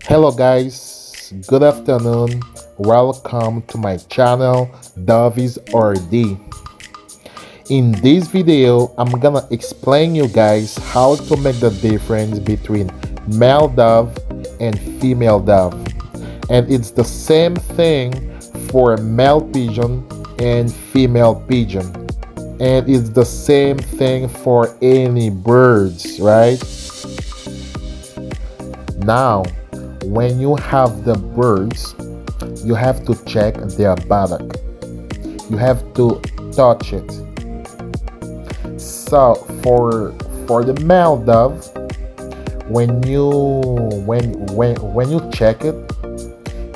Hello guys, good afternoon. Welcome to my channel Dovies RD. In this video, I'm gonna explain you guys how to make the difference between male dove and female dove. And it's the same thing for male pigeon and female pigeon. And it's the same thing for any birds, right? Now, when you have the birds, you have to check their buttock. You have to touch it. So for the male dove, when you check it,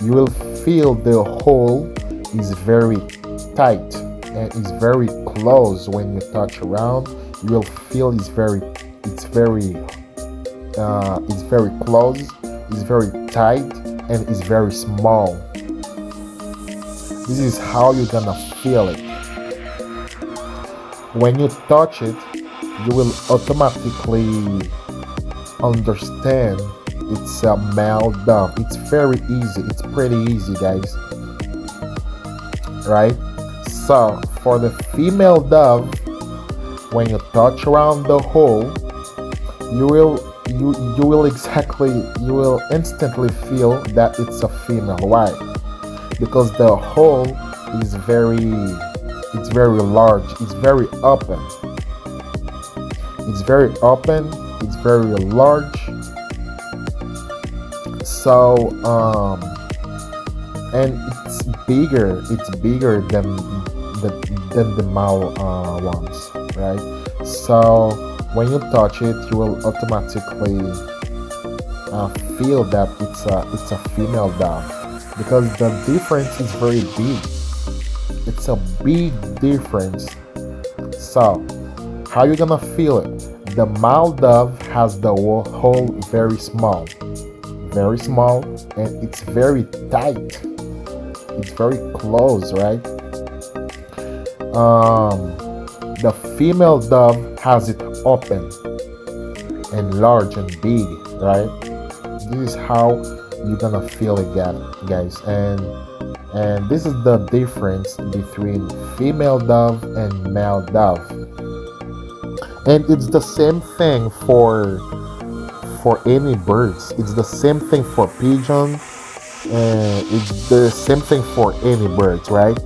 you will feel the hole is very tight and is very close. When you touch around, you will feel it's very close, it's very tight, and it's very small. This is how you're gonna feel it. When you touch it, you will automatically understand it's a male dove. It's very easy. It's pretty easy, guys. Right? So for the female dove, when you touch around the hole, you will instantly feel that it's a female. Why? Because the hole is very large, it's very open, it's very large. So and it's bigger than the male ones, right? So when you touch it, you will automatically feel that it's a female dove, because the difference is very big. It's a big difference. So how you gonna feel it? The male dove has the hole very small, and it's very tight. It's very close, right? The female dove has it open and large and big, right? This is how you're gonna feel it, guys. And this is the difference between female dove and male dove. And it's the same thing for any birds. It's the same thing for pigeons, and it's the same thing for any birds, right?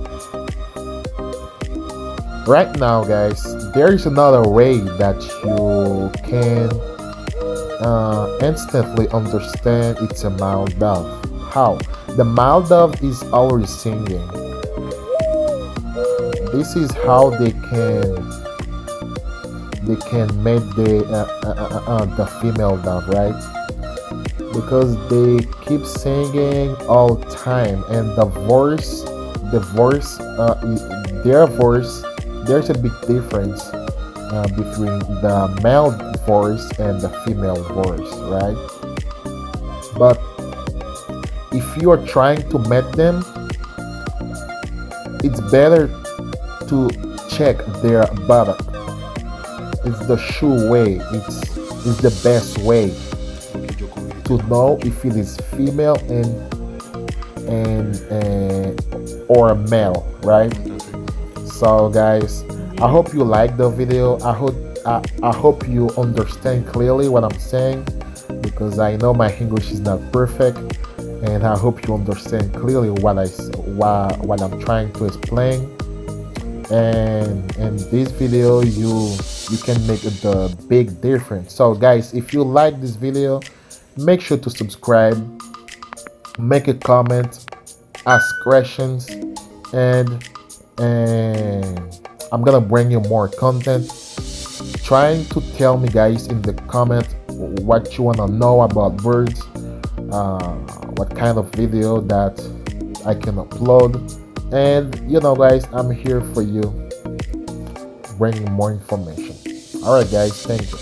Right now, guys, there is another way that you can instantly understand it's a male dove. How? The male dove is always singing. This is how they can make the female dove, right? Because they keep singing all the time, and their voice, there's a big difference between the male voice and the female voice, right? But if you are trying to meet them, it's better to check their buttock. It's the sure way. It's the best way to know if it is female and or a male, right? So guys, I hope you like the video. I hope you understand clearly what I'm saying, because I know my English is not perfect, and I hope you understand clearly what I'm trying to explain. And in this video, you can make the big difference. So guys, if you like this video, make sure to subscribe, make a comment, ask questions, and I'm gonna bring you more content. Trying to tell me, guys, in the comment what you wanna know about birds, what kind of video that I can upload. And guys, I'm here for you, bringing more information. All right, guys, thank you.